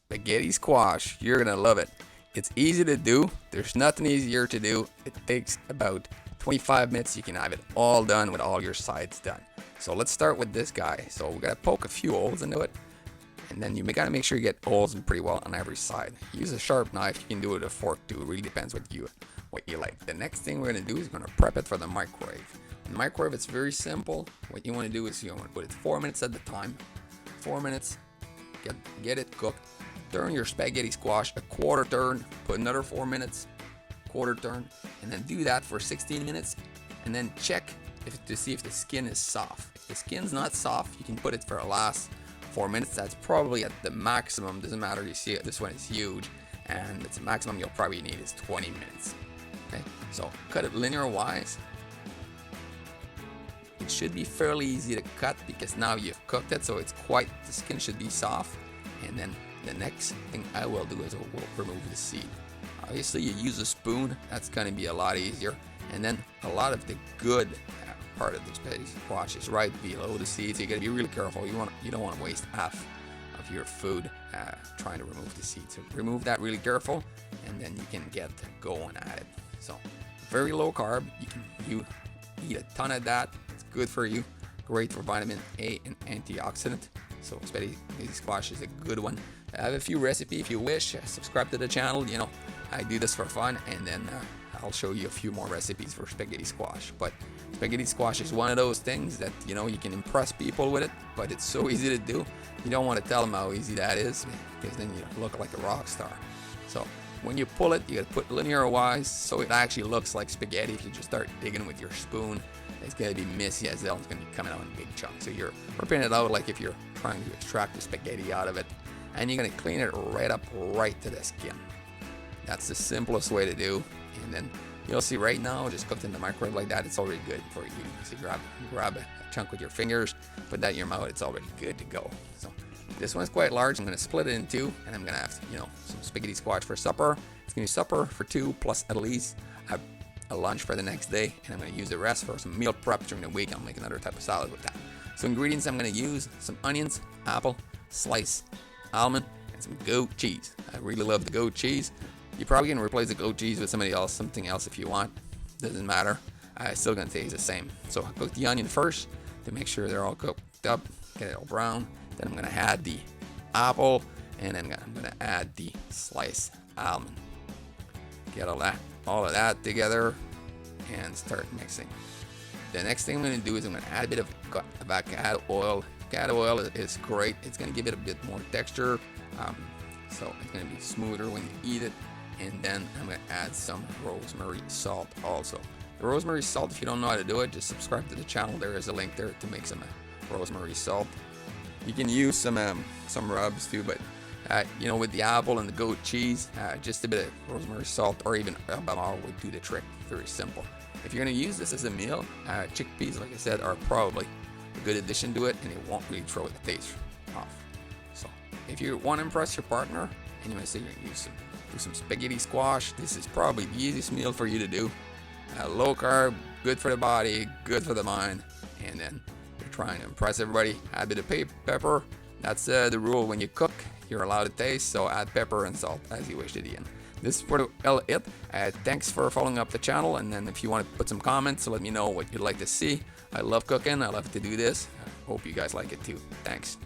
spaghetti squash. You're gonna love it. It's easy to do. There's nothing easier to do. It takes about 25 minutes. You can have it all done with all your sides done. So let's start with this guy. So we gotta poke a few holes into it, and then you gotta make sure you get holes in pretty well on every side. Use a sharp knife. You can do it with a fork too. It really depends what you like. The next thing we're gonna do is gonna prep it for the microwave. In the microwave, it's very simple. What you want to do is you want to put it 4 minutes at the time. 4 minutes. Get it cooked. Turn your spaghetti squash a quarter turn. Put another 4 minutes. Quarter turn, and then do that for 16 minutes, and then check to see if the skin is soft. If the skin's not soft, you can put it for the last 4 minutes. That's probably at the maximum. Doesn't matter. You see it. This one is huge, and it's the maximum you'll probably need is 20 minutes. Okay, so cut it linear wise. It should be fairly easy to cut because now you've cooked it, so the skin should be soft. And then the next thing I will do is we'll remove the seed. Obviously, you use a spoon. That's going to be a lot easier. And then a lot of the good part of the spaghetti squash is right below the seeds. So you got to be really careful. You don't want to waste half of your food trying to remove the seeds. So remove that really careful, and then you can get going at it. So very low carb. You eat a ton of that. It's good for you. Great for vitamin A and antioxidant. So spaghetti squash is a good one. I have a few recipes if you wish. Subscribe to the channel. I do this for fun, and then I'll show you a few more recipes for spaghetti squash. But spaghetti squash is one of those things that you can impress people with it, but it's so easy to do. You don't want to tell them how easy that is, because then you look like a rock star. So when you pull it, you got to put linear wise so it actually looks like spaghetti. If you just start digging with your spoon, it's going to be messy as hell. It's going to be coming out in big chunks. So you're ripping it out like if you're trying to extract the spaghetti out of it, and you're going to clean it right to the skin. That's the simplest way to do. And then you'll see right now, just cooked in the microwave like that, it's already good for you. So grab a chunk with your fingers, put that in your mouth, it's already good to go. So this one's quite large. I'm going to split it in two, and I'm going to have some spaghetti squash for supper. It's going to be supper for two, plus at least a lunch for the next day, and I'm going to use the rest for some meal prep during the week. I'll make another type of salad with that. So ingredients I'm going to use: some onions, apple, slice, almond, and some goat cheese. I really love the goat cheese. You probably can replace the goat cheese with something else if you want. Doesn't matter. It's still gonna taste the same. So I cook the onion first to make sure they're all cooked up, get it all brown. Then I'm gonna add the apple, and then I'm gonna add the sliced almond. Get all of that together and start mixing. The next thing I'm gonna do is I'm gonna add a bit of avocado oil. Avocado oil is great. It's gonna give it a bit more texture, so it's gonna be smoother when you eat it. And then I'm going to add some rosemary salt also. The rosemary salt, if you don't know how to do it, just subscribe to the channel. There is a link there to make some rosemary salt. You can use some rubs too, but with the apple and the goat cheese, just a bit of rosemary salt or even bellow would do the trick. Very simple. If you're going to use this as a meal, chickpeas, like I said, are probably a good addition to it, and it won't really throw the taste off. So if you want to impress your partner and you want to say you're going to use some spaghetti squash, this is probably the easiest meal for you to do. Low carb, good for the body, good for the mind, and then you're trying to impress everybody. Add a bit of pepper. That's the rule. When you cook, you're allowed to taste, so add pepper and salt as you wish at the end. This is for it. Thanks for following up the channel, and then if you want to put some comments, let me know what you'd like to see. I love cooking. I love to do this. I hope you guys like it too. Thanks.